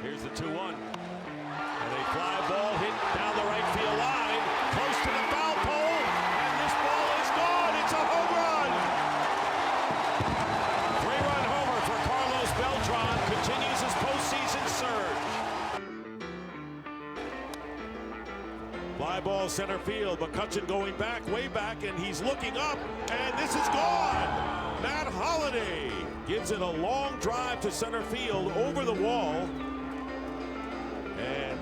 Here's the 2-1. And a fly ball hit down the right field line, close to the foul pole, and this ball is gone. It's a home run. 3-run homer for Carlos Beltran continues his postseason surge. Fly ball center field, McCutchen going back, way back, and he's looking up, and this is gone. Matt Holliday gives it a long drive to center field over the wall. And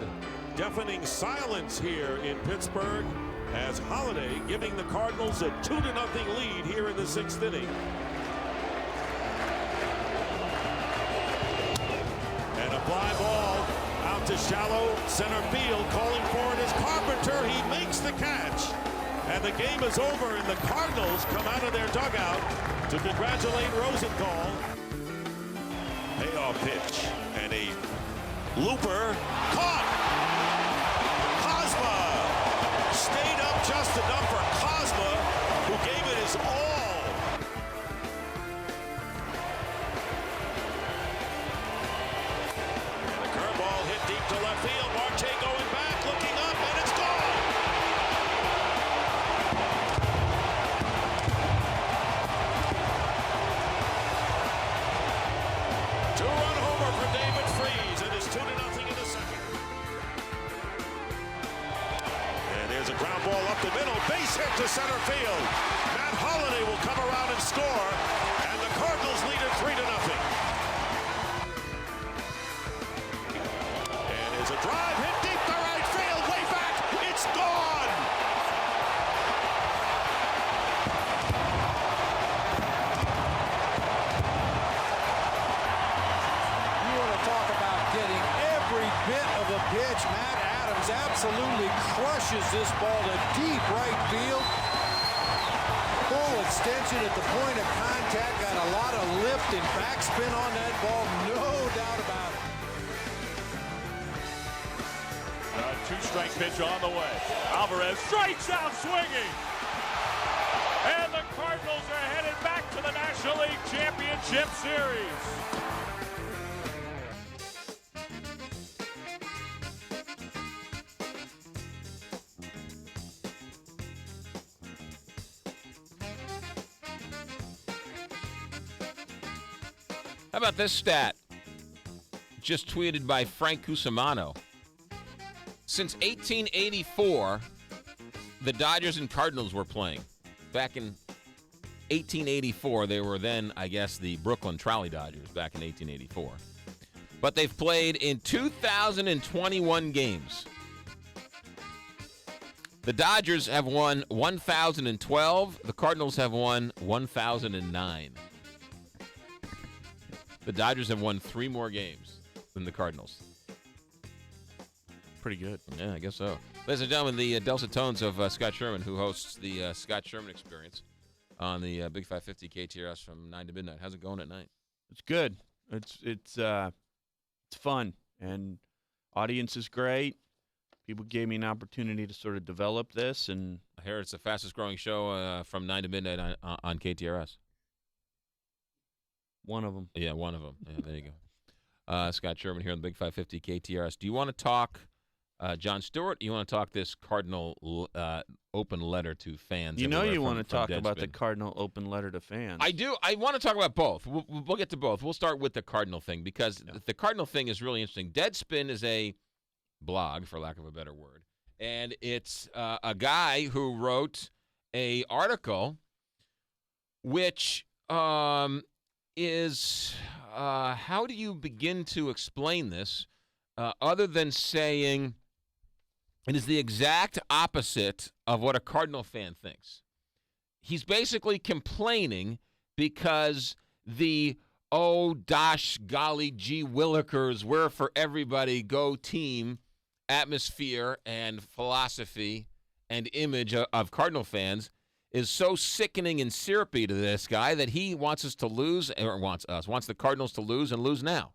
deafening silence here in Pittsburgh as Holliday giving the Cardinals a 2-0 lead here in the 6th inning. And a fly ball out to shallow center field. Calling for it is Carpenter. He makes the catch. And the game is over, and the Cardinals come out of their dugout to congratulate Rosenthal. Payoff pitch and a looper caught. Cosma stayed up just enough for Cosma, who gave it his all. And the curveball hit deep to left field. Marte going back, looking up, and it's gone. Two-run homer for David Freese. It is 2-0 in the second. And there's a ground ball up the middle. Base hit to center field. Matt Holliday will come around and score. And the Cardinals lead it 3-0. And there's a drive hit deep to right field. Way back. It's gone. Talk about getting every bit of a pitch. Matt Adams absolutely crushes this ball to deep right field. Full extension at the point of contact. Got a lot of lift and backspin on that ball. No doubt about it. Two-strike pitch on the way. Alvarez strikes out swinging. And the Cardinals are headed back to the National League Championship Series. How about this stat? Just tweeted by Frank Cusimano. Since 1884, the Dodgers and Cardinals were playing. Back in 1884, they were then, I guess, the Brooklyn Trolley Dodgers back in 1884. But they've played in 2,021 games. The Dodgers have won 1,012. The Cardinals have won 1,009. The Dodgers have won 3 more games than the Cardinals. Pretty good. Yeah, I guess so. Ladies and gentlemen, the dulcet tones of Scott Sherman, who hosts the Scott Sherman Experience on the Big 550 KTRS from 9 to midnight. How's it going at night? It's good. It's fun, and audience is great. People gave me an opportunity to sort of develop this, and I hear it's the fastest growing show from 9 to midnight on KTRS. One of them. Yeah, one of them. Yeah, there you go. Scott Sherman here on the Big 550 KTRS. Do you want to talk Jon Stewart? Or you want to talk this Cardinal open letter to fans? You know you want to talk about the Cardinal open letter to fans. I do. I want to talk about both. We'll get to both. We'll start with the Cardinal thing because the Cardinal thing is really interesting. Deadspin is a blog, for lack of a better word, and it's a guy who wrote a article which is how do you begin to explain this other than saying it is the exact opposite of what a Cardinal fan thinks. He's basically complaining because the gosh golly gee willikers, we're for everybody, go team atmosphere and philosophy and image of Cardinal fans is so sickening and syrupy to this guy that he wants us to lose, or wants the Cardinals to lose and lose now.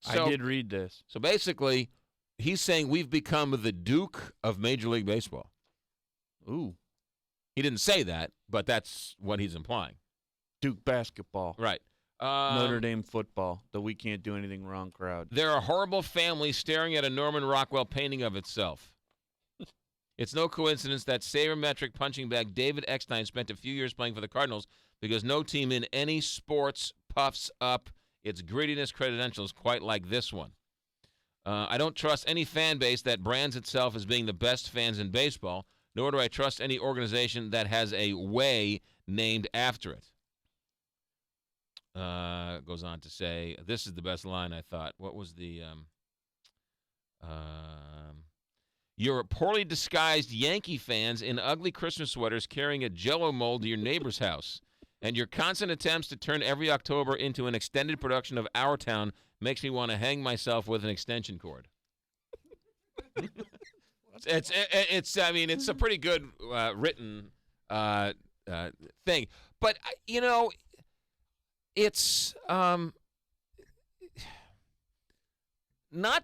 So, I did read this. So basically, he's saying we've become the Duke of Major League Baseball. Ooh. He didn't say that, but that's what he's implying. Duke basketball. Right. Notre Dame football, the we can't do anything wrong crowd. They're a horrible family staring at a Norman Rockwell painting of itself. It's no coincidence that sabermetric punching bag David Eckstein spent a few years playing for the Cardinals because no team in any sports puffs up its grittiness credentials quite like this one. I don't trust any fan base that brands itself as being the best fans in baseball, nor do I trust any organization that has a way named after it. Goes on to say, this is the best line, I thought. What was the you're poorly disguised Yankee fans in ugly Christmas sweaters carrying a Jell-O mold to your neighbor's house. And your constant attempts to turn every October into an extended production of Our Town makes me want to hang myself with an extension cord. It's a pretty good written thing. But, it's not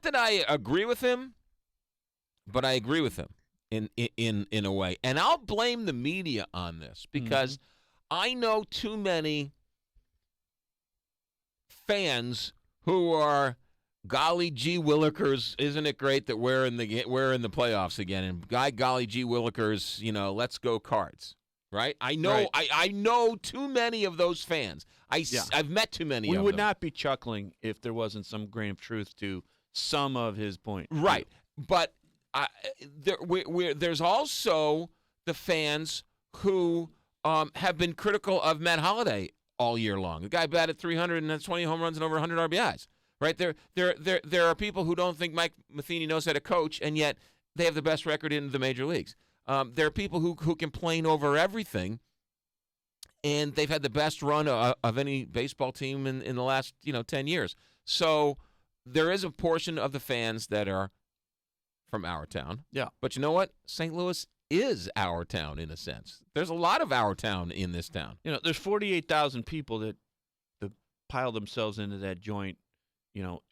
that I agree with him, but I agree with him in a way. And I'll blame the media on this because I know too many fans who are, golly gee willikers, isn't it great that we're in the playoffs again? And golly gee willikers, let's go Cards. Right? I know right. I know too many of those fans. I've met too many of them. We would not be chuckling if there wasn't some grain of truth to some of his point. Right. But there's also the fans who have been critical of Matt Holliday all year long. The guy batted 320 home runs and over 100 RBIs. Right? There are people who don't think Mike Matheny knows how to coach, and yet they have the best record in the major leagues. There are people who complain over everything, and they've had the best run of any baseball team in the last 10 years. So there is a portion of the fans that are from our town. Yeah. But you know what? St. Louis is our town in a sense. There's a lot of our town in this town. There's 48,000 people that pile themselves into that joint,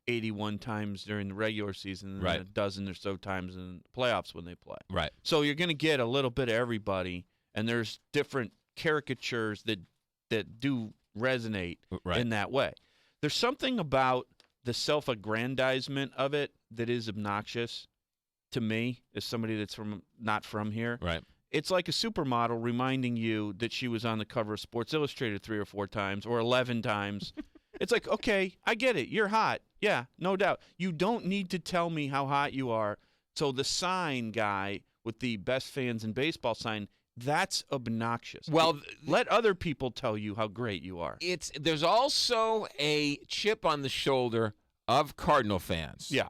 81 times during the regular season and right. a dozen or so times in the playoffs when they play. Right. So you're going to get a little bit of everybody, and there's different caricatures that do resonate right. in that way. There's something about the self-aggrandizement of it that is obnoxious to me as somebody that's not from here. Right. It's like a supermodel reminding you that she was on the cover of Sports Illustrated 3 or 4 times or 11 times. It's like, okay, I get it. You're hot. Yeah, no doubt. You don't need to tell me how hot you are. So the sign guy with the best fans in baseball sign, that's obnoxious. Well, let other people tell you how great you are. There's also a chip on the shoulder of Cardinal fans. Yeah.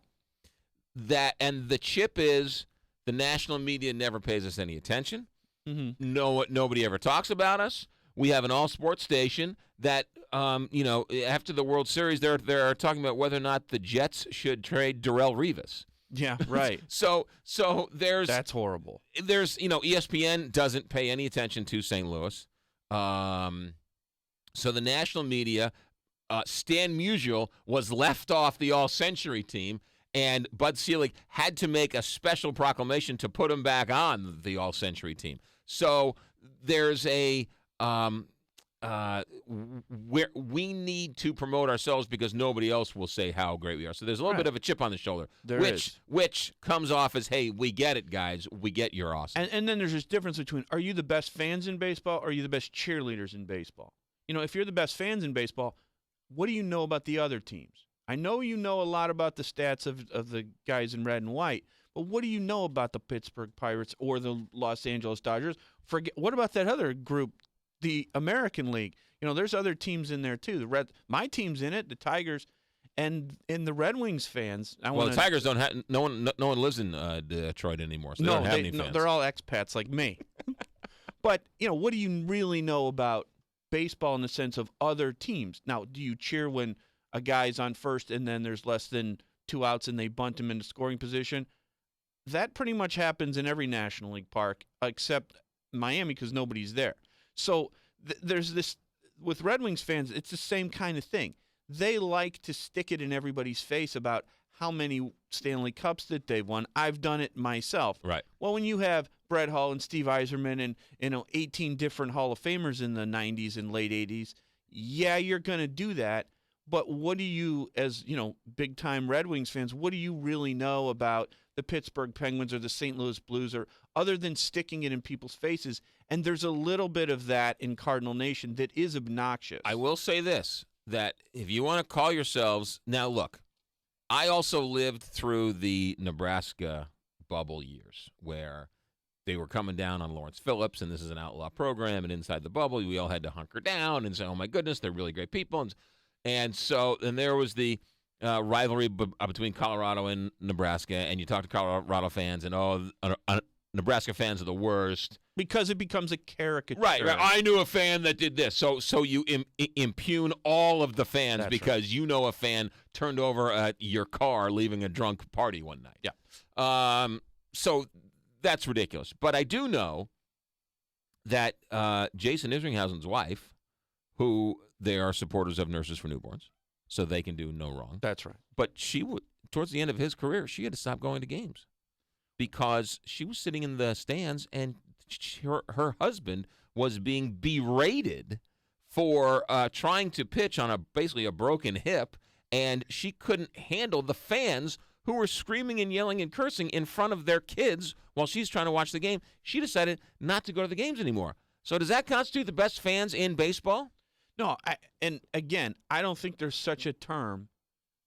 And the chip is the national media never pays us any attention. Mm-hmm. Nobody ever talks about us. We have an all-sports station that, after the World Series, they're talking about whether or not the Jets should trade Darrelle Revis. Yeah, right. So there's that's horrible. There's ESPN doesn't pay any attention to St. Louis. So the national media, Stan Musial was left off the All-Century team, and Bud Selig had to make a special proclamation to put him back on the All-Century team. So there's a where we need to promote ourselves because nobody else will say how great we are. So there's a little bit of a chip on the shoulder, which comes off as, hey, we get it, guys. We get you're awesome. And then there's this difference between, are you the best fans in baseball or are you the best cheerleaders in baseball? If you're the best fans in baseball, what do you know about the other teams? I know you know a lot about the stats of the guys in red and white, but what do you know about the Pittsburgh Pirates or the Los Angeles Dodgers? What about that other group, the American League? There's other teams in there too. My team's in it, the Tigers, and the Red Wings fans. The Tigers don't have no one lives in Detroit anymore, so they don't have any fans. No, they're all expats like me. But what do you really know about baseball in the sense of other teams? Now, do you cheer when a guy's on first and then there's less than 2 outs and they bunt him into scoring position? That pretty much happens in every National League park except Miami because nobody's there. So there's this with Red Wings fans, it's the same kind of thing. They like to stick it in everybody's face about how many Stanley Cups that they've won. I've done it myself. Right. Well, when you have Brett Hull and Steve Yzerman and 18 different Hall of Famers in the 90s and late 80s, yeah, you're going to do that. But what do you, as big-time Red Wings fans, what do you really know about the Pittsburgh Penguins or the St. Louis Blues, or other than sticking it in people's faces? And there's a little bit of that in Cardinal Nation that is obnoxious. I will say this, that if you want to call yourselves – now, look, I also lived through the Nebraska bubble years where they were coming down on Lawrence Phillips, and this is an outlaw program, and inside the bubble we all had to hunker down and say, oh, my goodness, they're really great people. And there was the rivalry between Colorado and Nebraska, and you talk to Colorado fans, and Nebraska fans are the worst. Because it becomes a caricature. Right. I knew a fan that did this. So you impugn all of the fans. That's because right. You know a fan turned over your car leaving a drunk party one night. Yeah. So that's ridiculous. But I do know that Jason Isringhausen's wife, who they are supporters of Nurses for Newborns, so they can do no wrong. That's right. But towards the end of his career, she had to stop going to games because she was sitting in the stands and her husband was being berated for trying to pitch on basically a broken hip, and she couldn't handle the fans who were screaming and yelling and cursing in front of their kids while she's trying to watch the game. She decided not to go to the games anymore. So does that constitute the best fans in baseball? No, and again, I don't think there's such a term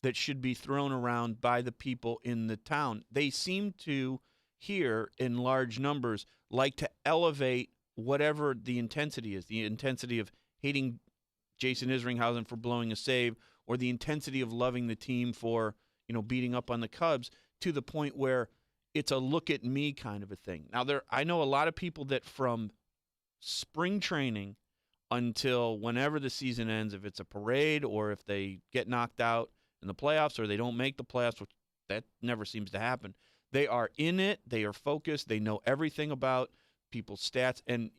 that should be thrown around by the people in the town. They seem to, here in large numbers, like to elevate whatever the intensity is, the intensity of hating Jason Isringhausen for blowing a save, or the intensity of loving the team for, beating up on the Cubs, to the point where it's a look at me kind of a thing. Now, I know a lot of people that from spring training until whenever the season ends, if it's a parade or if they get knocked out in the playoffs or they don't make the playoffs, which that never seems to happen, they are in it, they are focused, they know everything about people's stats, and,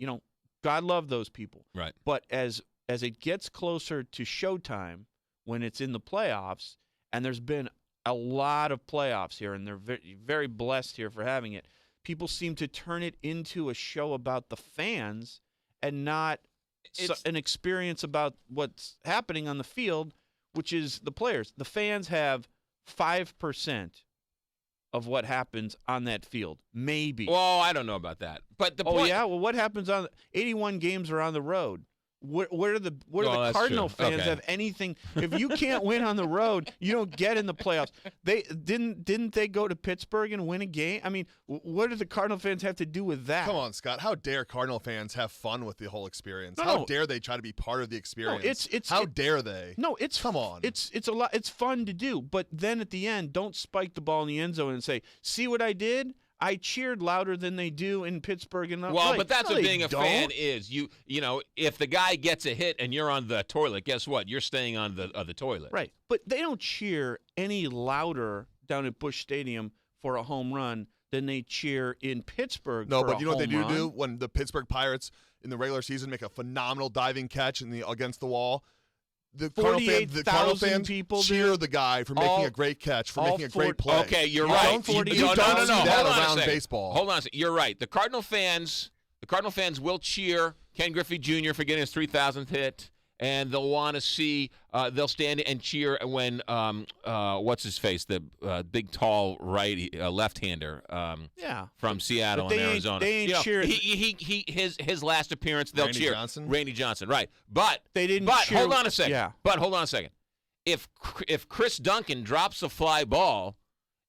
God love those people. Right. But as it gets closer to showtime, when it's in the playoffs, and there's been a lot of playoffs here, and they're very, very blessed here for having it, people seem to turn it into a show about the fans and not an experience about what's happening on the field, which is the players. The fans have 5% of what happens on that field, maybe. Well, I don't know about that. But the point. Yeah? Well, what happens 81 games are on the road? Where do the Cardinal fans have anything? If you can't win on the road, you don't get in the playoffs. They didn't they go to Pittsburgh and win a game? I mean, what do the Cardinal fans have to do with that? Come on, Scott. How dare Cardinal fans have fun with the whole experience? No. How dare they try to be part of the experience? No, how dare they? No, come on. It's a lot. It's fun to do, but then at the end, don't spike the ball in the end zone and say, "See what I did? I cheered louder than they do in Pittsburgh." And but that's what being a fan is. You know, if the guy gets a hit and you're on the toilet, guess what? You're staying on the toilet. Right. But they don't cheer any louder down at Busch Stadium for a home run than they cheer in Pittsburgh. No, for but a you know what they home do run. when the Pittsburgh Pirates in the regular season make a phenomenal diving catch against the wall? The Cardinal fans people cheer the guy for making a great catch, for making a great play. Okay, you're right. You don't see Hold that on around a second. baseball. Hold on a second. You're right. The Cardinal fans will cheer Ken Griffey Jr. for getting his 3,000th hit, and they'll want to see. They'll stand and cheer when what's his face, the big tall left-hander from Seattle and Arizona. They ain't cheering. His last appearance, they'll cheer Randy Johnson, right? But they didn't. But cheer, hold on a second. Yeah. But hold on a second. If Chris Duncan drops a fly ball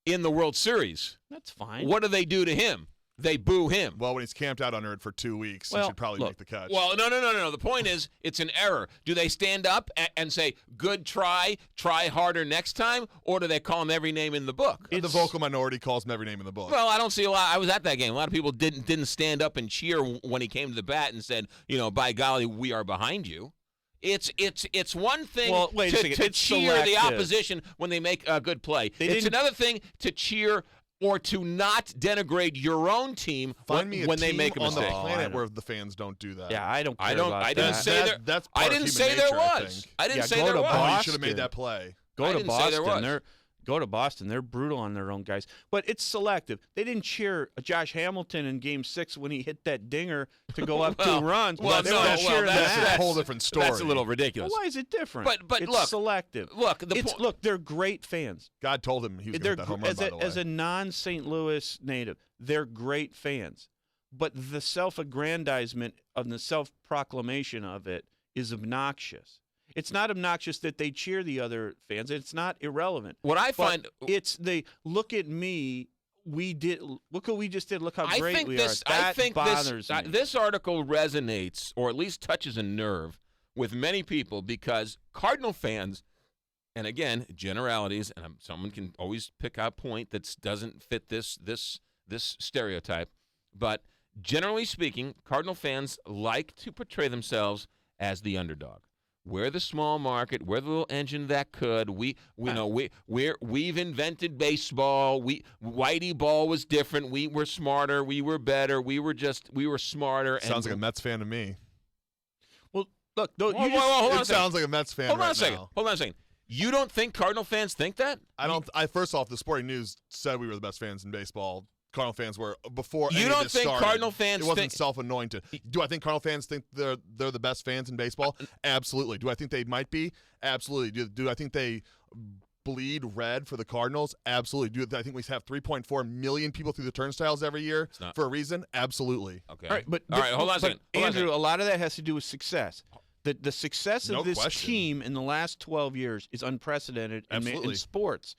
in the World Series, that's fine. What do they do to him? They boo him. Well, when he's camped out under it for 2 weeks, he should probably make the catch. Well, no. The point is, it's an error. Do they stand up and say, good try harder next time, or do they call him every name in the book? The vocal minority calls him every name in the book. Well, I don't see a lot. I was at that game. A lot of people didn't stand up and cheer when he came to the bat and said, by golly, we are behind you. It's one thing to cheer the opposition when they make a good play. It's another thing to cheer or to not denigrate your own team when they make a mistake. On the planet where the fans don't do that. Yeah, I don't care about that. I didn't say there was. I didn't say there was. You should have made that play. Go to Boston. go to Boston. They're brutal on their own guys. But it's selective. They didn't cheer Josh Hamilton in Game 6 when he hit that dinger to go up 2 runs. Well, that's a whole different story. That's a little ridiculous. Well, why is it different? But it's look, selective. Look, they're great fans. God told him he was going to hit that home run, by the way. As a non-St. Louis native, they're great fans. But the self-aggrandizement of the self-proclamation of it is obnoxious. It's not obnoxious that they cheer the other fans. It's not irrelevant. What I find it's they look at me. Look what we just did. Look how great we are. I think bothers me. This article resonates, or at least touches a nerve, with many people because Cardinal fans, and again, generalities, and someone can always pick out a point that doesn't fit this stereotype, but generally speaking, Cardinal fans like to portray themselves as the underdog. We're the small market. We're the little engine that could. We've invented baseball. Whitey ball was different. We were smarter. We were better. We were smarter. Sounds like a Mets fan to me. Well, look, hold on a second. Sounds like a Mets fan. Hold on a second. You don't think Cardinal fans think that? I don't. First off, the Sporting News said we were the best fans in baseball. Cardinal fans were before. You don't think Cardinal fans? It wasn't self-anointed. Do I think Cardinal fans think they're the best fans in baseball? Absolutely. Do I think they might be? Absolutely. Do I think they bleed red for the Cardinals? Absolutely. Do I think we have 3.4 million people through the turnstiles every year for a reason? Absolutely. Okay. All right, hold on a second. Andrew, a lot of that has to do with success. The success of this team in the last 12 years is unprecedented in sports.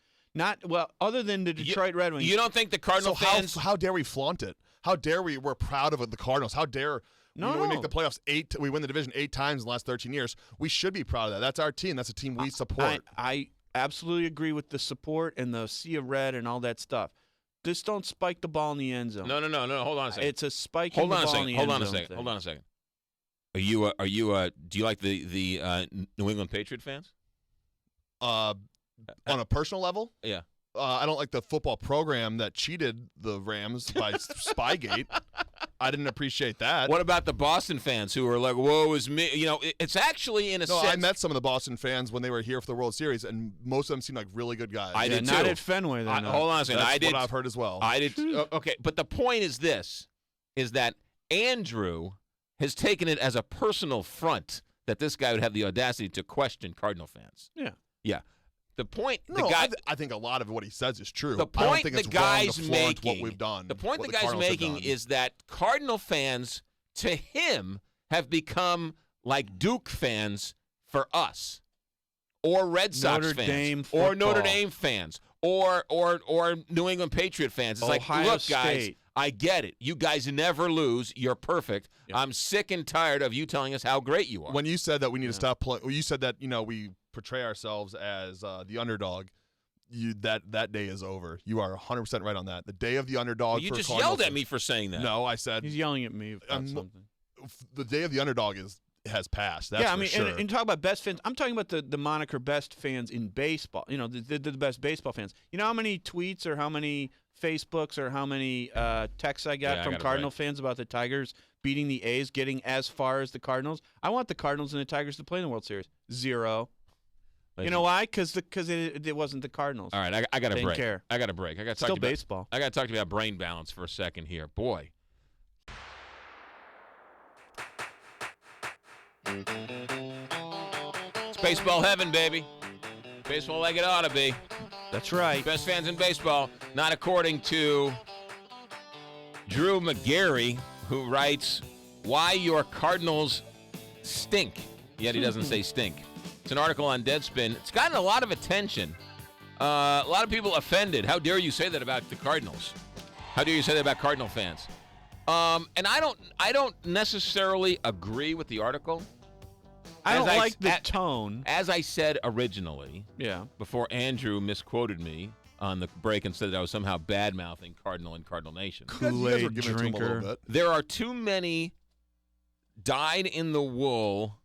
Other than the Detroit Red Wings. You don't think the Cardinal fans? How dare we flaunt it? How dare we're proud of the Cardinals? How dare we make the playoffs we win the division 8 times in the last 13 years? We should be proud of that. That's our team. That's a team we support. I absolutely agree with the support and the sea of red and all that stuff. Just don't spike the ball in the end zone. No. Hold on a second. It's a spike in the ball in the end zone. Hold on a second. Do you like the New England Patriot fans? On a personal level? Yeah. I don't like the football program that cheated the Rams by Spygate. I didn't appreciate that. What about the Boston fans who were like, "Whoa, is me?" You know, it's actually in a sense. I met some of the Boston fans when they were here for the World Series, and most of them seemed like really good guys. I did not too. at Fenway. Hold on a second. That's what I've heard as well. I did. Okay, but the point is this: is that Andrew has taken it as a personal front that this guy would have the audacity to question Cardinal fans. Yeah. The point I think a lot of what he says is true. The point I don't think the it's guy's wrong to flaunt making, what we've done. The point the guy's Cardinals have making done. is that Cardinal fans, to him, have become like Duke fans for us, or Red Sox fans, or Notre Dame fans, or New England Patriot fans. It's like, look, guys, I get it. You guys never lose. You're perfect. Yep. I'm sick and tired of you telling us how great you are. When you said that we need to stop playing, you said that we portray ourselves as the underdog. That day is over. You are 100% right on that. The day of the underdog. Well, you just yelled at me for saying that. No, I said he's yelling at me about something. The day of the underdog has passed. That's for sure. And talk about best fans. I'm talking about the moniker best fans in baseball. You know, the best baseball fans. You know how many tweets or how many Facebooks or how many texts I got from Cardinal fans about the Tigers beating the A's, getting as far as the Cardinals? I want the Cardinals and the Tigers to play in the World Series. 0. You know why? Because it wasn't the Cardinals. All right, I got a break. Care. I got a break. I got to talk Still to you baseball. I got to talk to you about brain balance for a second here. Boy. It's baseball heaven, baby. Baseball like it ought to be. That's right. Best fans in baseball, not according to Drew McGarry, who writes, "Why Your Cardinals Stink." Yet he doesn't say stink. It's an article on Deadspin. It's gotten a lot of attention. A lot of people offended. How dare you say that about the Cardinals? How dare you say that about Cardinal fans? And I don't necessarily agree with the article. I don't like the tone. As I said originally, before Andrew misquoted me on the break and said that I was somehow bad-mouthing Cardinal and Cardinal Nation. Kool-Aid drinker. There are too many dyed-in-the-wool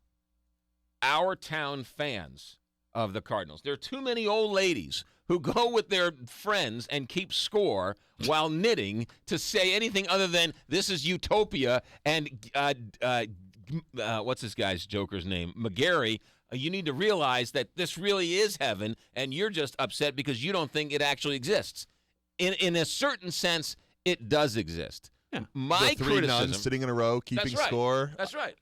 our town fans of the Cardinals. There are too many old ladies who go with their friends and keep score while knitting to say anything other than this is utopia and what's this guy's Joker's name? McGarry You need to realize that this really is heaven, and you're just upset because you don't think it actually exists. In a certain sense, it does exist. Yeah. My the three criticism nuns sitting in a row, keeping That's right. score. That's right.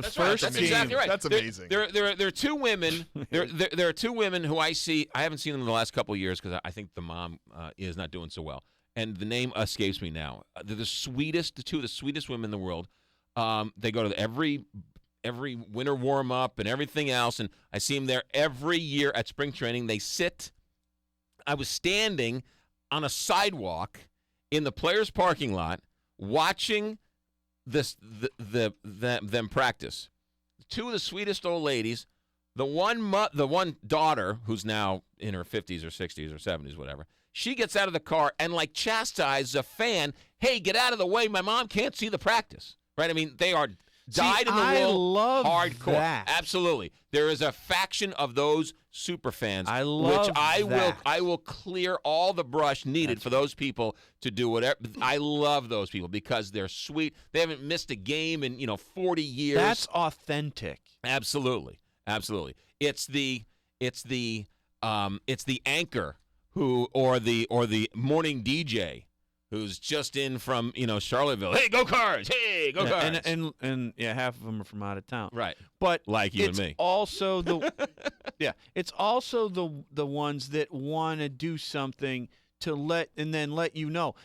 First That's game, exactly right. That's amazing. There are two women. There are two women who I see. I haven't seen them in the last couple of years because I think the mom is not doing so well, and the name escapes me now. They're the two of the sweetest women in the world. They go to every winter warm up and everything else, and I see them there every year at spring training. They sit. I was standing on a sidewalk in the players' parking lot watching them practice. Two of the sweetest old ladies. The one daughter, who's now in her 50s or 60s or 70s, whatever, she gets out of the car and like chastises a fan. Hey, get out of the way! My mom can't see the practice. Right? I mean, they are dyed in the wool, love hardcore. that. Absolutely, there is a faction of those super fans. I love which I that. will clear all the brush needed for those people to do whatever. I love those people because they're sweet. They haven't missed a game in 40 years. That's authentic. Absolutely. It's the anchor or the morning DJ who's just in from Charlottesville. Hey, go Cards! Hey, go Cards! And half of them are from out of town. Right. But like you it's and me. Also it's also the ones that want to do something to let you know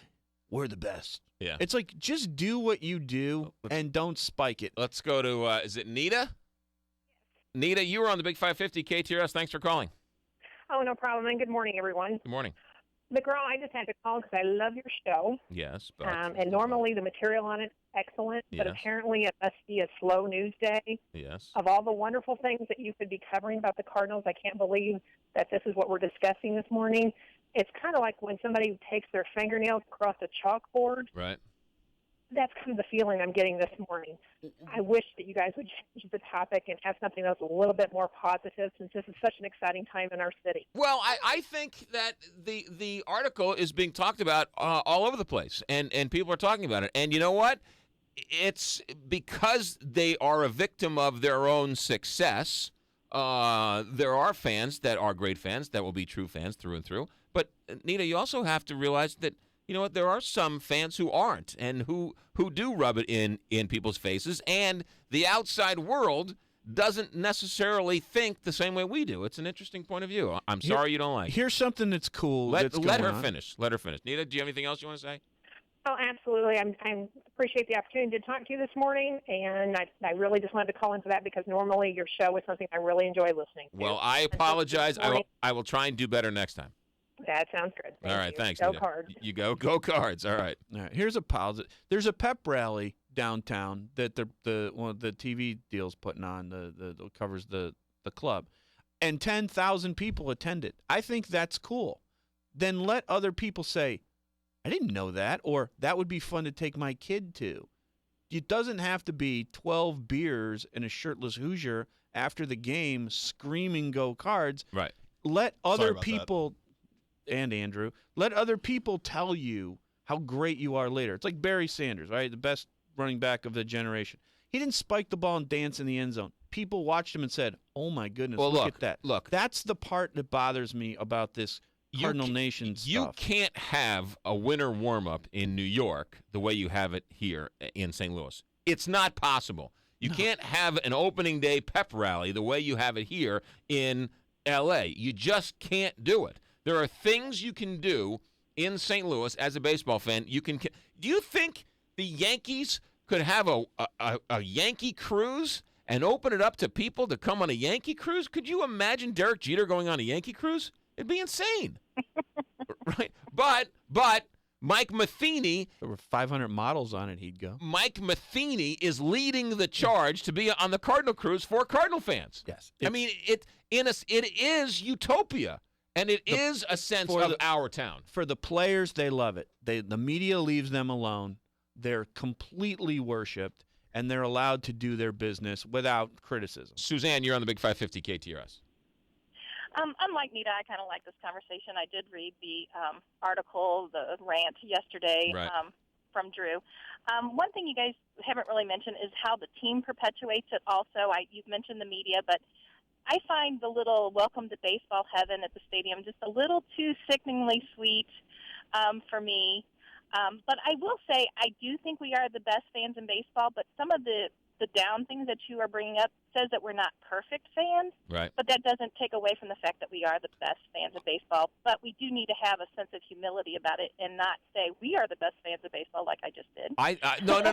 we're the best. Yeah. It's like just do what you do and don't spike it. Let's go to is it Nita? Nita, you were on the Big 550 KTRS. Thanks for calling. Oh, no problem. And good morning, everyone. Good morning. McGraw, I just had to call because I love your show. Yes. But, and normally the material on it excellent, but Yes. apparently it must be a slow news day. yes. Of all the wonderful things that you could be covering about the Cardinals, I can't believe that this is what we're discussing this morning. It's kind of like when somebody takes their fingernails across a chalkboard. Right. That's kind of the feeling I'm getting this morning. I wish that you guys would change the topic and have something else a little bit more positive, since this is such an exciting time in our city. Well, I think that the article is being talked about all over the place, and people are talking about it. And you know what? It's because they are a victim of their own success. There are fans that are great fans that will be true fans through and through. But, Nita, you also have to realize that, you know what, there are some fans who aren't and who do rub it in people's faces, and the outside world doesn't necessarily think the same way we do. It's an interesting point of view. I'm sorry you don't like it. Here's something that's cool. Let her on. finish. Let her finish. Nita, do you have anything else you want to say? Oh, absolutely. I appreciate the opportunity to talk to you this morning, and I really just wanted to call in for that because normally your show is something I really enjoy listening to. Well, I apologize. I will try and do better next time. That sounds good. All right, thanks. Go Nita. Cards. You go Cards. All right. All right. Here's a positive. There's a pep rally downtown that one of the TV deals putting on that covers the club, and 10,000 people attended. I think that's cool. Then let other people say, I didn't know that, or that would be fun to take my kid to. It doesn't have to be 12 beers and a shirtless Hoosier after the game screaming "Go Cards." Right. Let other about people, and Andrew, let other people tell you how great you are later. It's like Barry Sanders, right? The best running back of the generation. He didn't spike the ball and dance in the end zone. People watched him and said, oh, my goodness, Well, look look, at that. look. That's the part that bothers me about this Cardinal Nation stuff. You can't have a winter warm-up in New York the way you have it here in St. Louis. It's not possible. You can't have an opening day pep rally the way you have it here in L.A. You just can't do it. There are things you can do in St. Louis as a baseball fan. Do you think the Yankees could have a Yankee cruise and open it up to people to come on a Yankee cruise? Could you imagine Derek Jeter going on a Yankee cruise? It'd be insane. Right? But Mike Matheny. There were 500 models on it, he'd go. Mike Matheny is leading the charge to be on the Cardinal cruise for Cardinal fans. Yes. I mean, it is utopia, and it is a sense of our town. For the players, they love it. The media leaves them alone. They're completely worshipped, and they're allowed to do their business without criticism. Suzanne, you're on the Big 550 KTRS. Unlike Nita, I kind of like this conversation. I did read the article, the rant yesterday Right. From Drew. One thing you guys haven't really mentioned is how the team perpetuates it also. You've mentioned the media, but I find the little welcome to baseball heaven at the stadium just a little too sickeningly sweet for me. But I will say I do think we are the best fans in baseball, but some of the down things that you are bringing up says that we're not perfect fans. Right. But that doesn't take away from the fact that we are the best fans of baseball. But we do need to have a sense of humility about it and not say we are the best fans of baseball like I just did.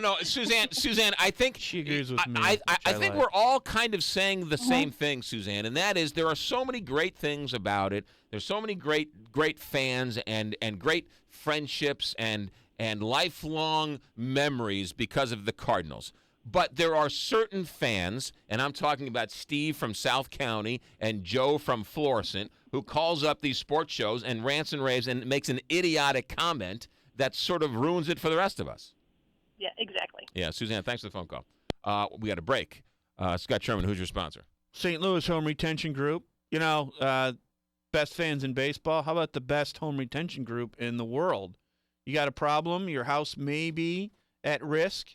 No, Suzanne, I think She agrees with me. I think we're all kind of saying the same thing, Suzanne, and that is there are so many great things about it. There's so many great fans and great friendships and lifelong memories because of the Cardinals. But there are certain fans, and I'm talking about Steve from South County and Joe from Florissant, who calls up these sports shows and rants and raves and makes an idiotic comment that sort of ruins it for the rest of us. Yeah, exactly. Yeah, Suzanne, thanks for the phone call. We got a break. Scott Sherman, who's your sponsor? St. Louis Home Retention Group. You know, best fans in baseball. How about the best home retention group in the world? You got a problem, your house may be at risk,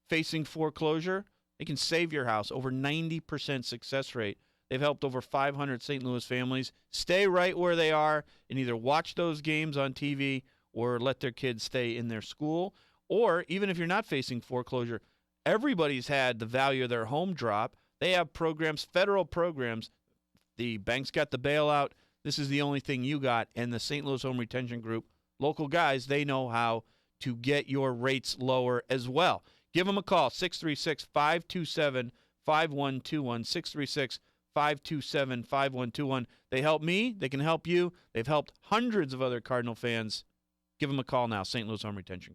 facing foreclosure, they can save your house. Over 90% success rate. They've helped over 500 St. Louis families stay right where they are and either watch those games on TV or let their kids stay in their school. Or even if you're not facing foreclosure, everybody's had the value of their home drop. They have programs, federal programs. The bank's got the bailout. This is the only thing you got. And the St. Louis Home Retention Group, local guys, they know how to get your rates lower as well. Give them a call, 636-527-5121, 636-527-5121. They help me. They can help you. They've helped hundreds of other Cardinal fans. Give them a call now, St. Louis Home Retention.